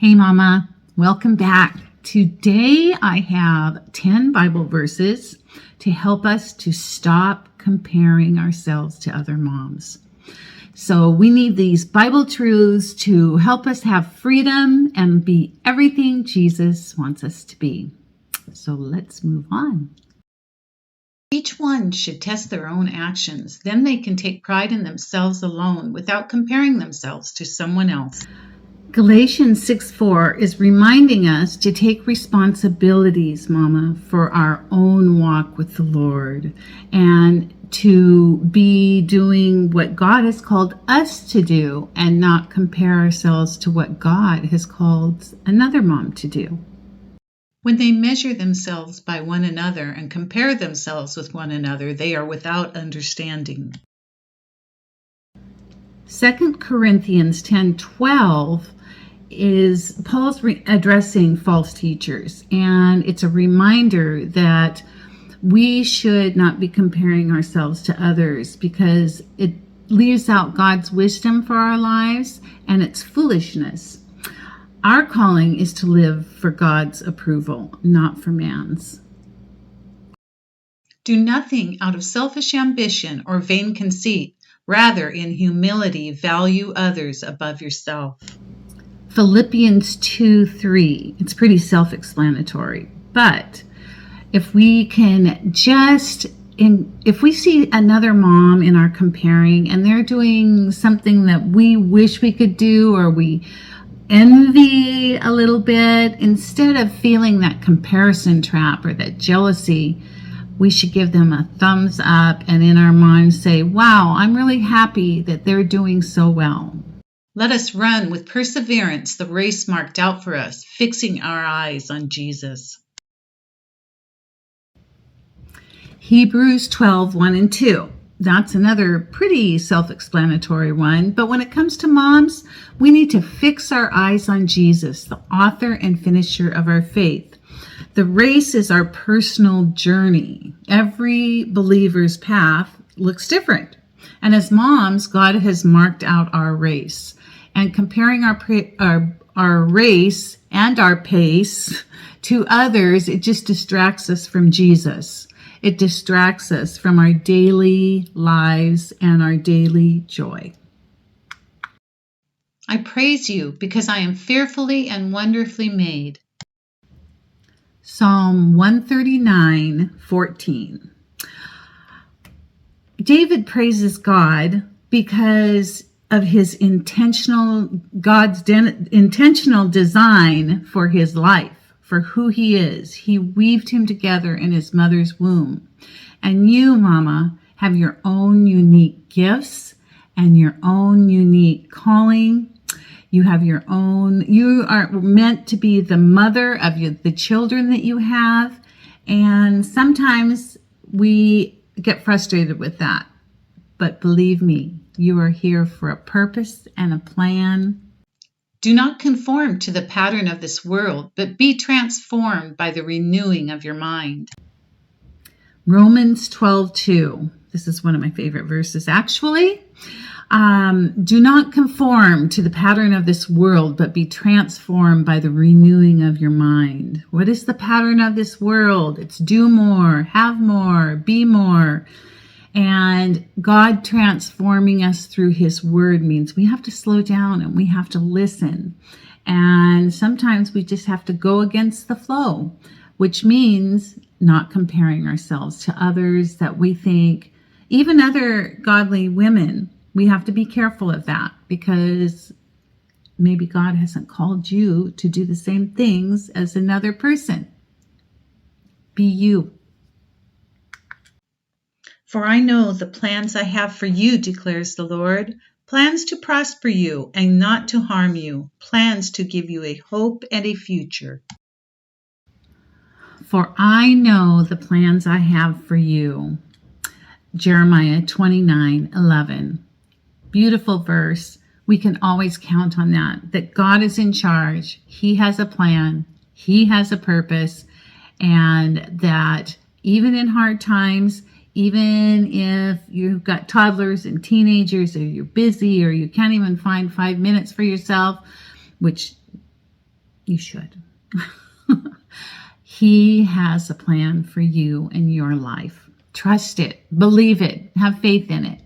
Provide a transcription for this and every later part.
Hey Mama, welcome back. Today I have 10 Bible verses to help us to stop comparing ourselves to other moms. So we need these Bible truths to help us have freedom and be everything Jesus wants us to be. So let's move on. Each one should test their own actions. Then they can take pride in themselves alone without comparing themselves to someone else. Galatians 6:4 is reminding us to take responsibilities, Mama, for our own walk with the Lord and to be doing what God has called us to do and not compare ourselves to what God has called another mom to do. When they measure themselves by one another and compare themselves with one another, they are without understanding. 2 Corinthians 10:12 is Paul's addressing false teachers, and it's a reminder that we should not be comparing ourselves to others because it leaves out God's wisdom for our lives and it's foolishness. Our calling is to live for God's approval, not for man's. Do nothing out of selfish ambition or vain conceit. Rather, in humility, value others above yourself. Philippians 2:3. It's pretty self-explanatory, but if we see another mom in our comparing and they're doing something that we wish we could do or we envy a little bit, instead of feeling that comparison trap or that jealousy, we should give them a thumbs up and in our minds say, wow, I'm really happy that they're doing so well. Let us run with perseverance the race marked out for us, fixing our eyes on Jesus. Hebrews 12:1 and 2. That's another pretty self-explanatory one. But when it comes to moms, we need to fix our eyes on Jesus, the author and finisher of our faith. The race is our personal journey. Every believer's path looks different. And as moms, God has marked out our race. And comparing our race and our pace to others, it just distracts us from Jesus. It distracts us from our daily lives and our daily joy. I praise you because I am fearfully and wonderfully made. Psalm 139:14. David praises God because of his God's intentional design for his life, for who he is. He weaved him together in his mother's womb. And you, Mama, have your own unique gifts and your own unique calling. You are meant to be the mother of the children that you have. And sometimes we get frustrated with that. But believe me, you are here for a purpose and a plan. Do not conform to the pattern of this world, but be transformed by the renewing of your mind. Romans 12:2. This is one of my favorite verses, actually. Do not conform to the pattern of this world, but be transformed by the renewing of your mind. What is the pattern of this world? It's do more, have more, be more. And God transforming us through his word means we have to slow down and we have to listen. And sometimes we just have to go against the flow, which means not comparing ourselves to others that we think, even other godly women. We have to be careful of that because maybe God hasn't called you to do the same things as another person. Be you. For I know the plans I have for you, declares the Lord, plans to prosper you and not to harm you, plans to give you a hope and a future. For I know the plans I have for you. Jeremiah 29:11. Beautiful verse. We can always count on that God is in charge. He has a plan. He has a purpose. And that even in hard times, even if you've got toddlers and teenagers or you're busy or you can't even find 5 minutes for yourself, which You should. He has a plan for you and your life. Trust it, believe it, have faith in it.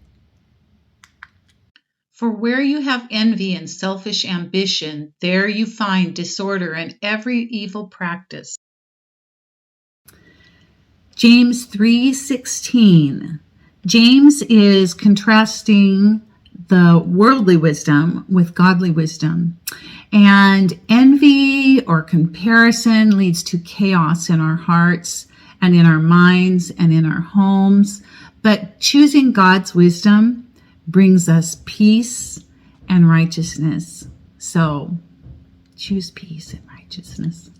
For where you have envy and selfish ambition, there you find disorder and every evil practice. James 3:16. James is contrasting the worldly wisdom with godly wisdom. And envy or comparison leads to chaos in our hearts and in our minds and in our homes. But choosing God's wisdom brings us peace and righteousness. So choose peace and righteousness.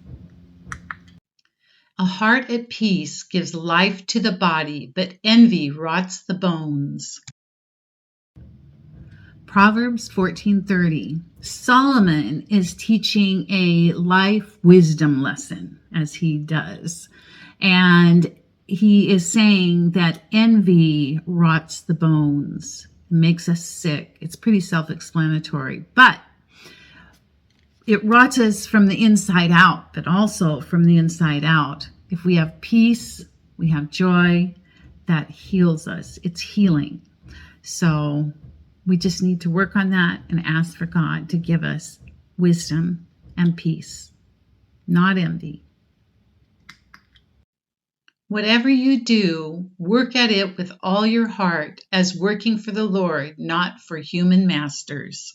A heart at peace gives life to the body, but envy rots the bones. Proverbs 14:30. Solomon is teaching a life wisdom lesson, as he does. And he is saying that envy rots the bones, makes us sick. It's pretty self-explanatory. But it rots us from the inside out, but also from the inside out. If we have peace, we have joy, that heals us. It's healing. So we just need to work on that and ask for God to give us wisdom and peace, not envy. Whatever you do, work at it with all your heart as working for the Lord, not for human masters.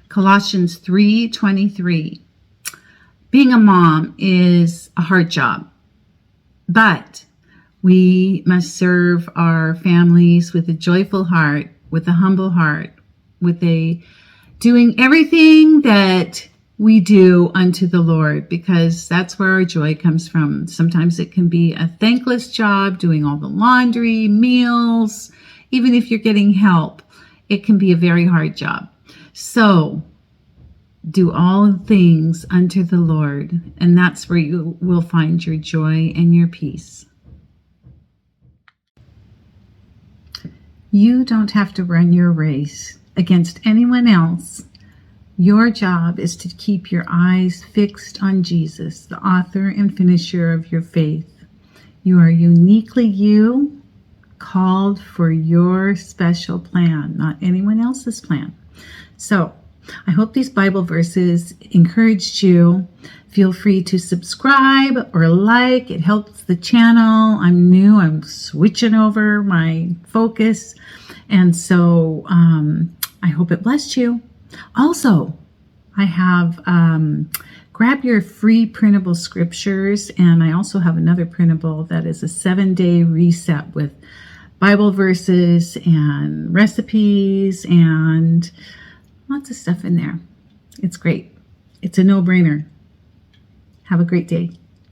Colossians 3:23. Being a mom is a hard job, but we must serve our families with a joyful heart, with a humble heart, with a doing everything that we do unto the Lord, because that's where our joy comes from. Sometimes it can be a thankless job, doing all the laundry, meals. Even if you're getting help, it can be a very hard job. So do all things unto the Lord, and that's where you will find your joy and your peace. You don't have to run your race against anyone else. Your job is to keep your eyes fixed on Jesus, the author and finisher of your faith. You are uniquely you, called for your special plan, not anyone else's plan. So I hope these Bible verses encouraged you. Feel free to subscribe or like. It helps the channel. I'm new. I'm switching over my focus. And so I hope it blessed you. Also, I have grab your free printable scriptures. And I also have another printable that is a 7-day reset with Bible verses and recipes and lots of stuff in there. It's great. It's a no-brainer. Have a great day.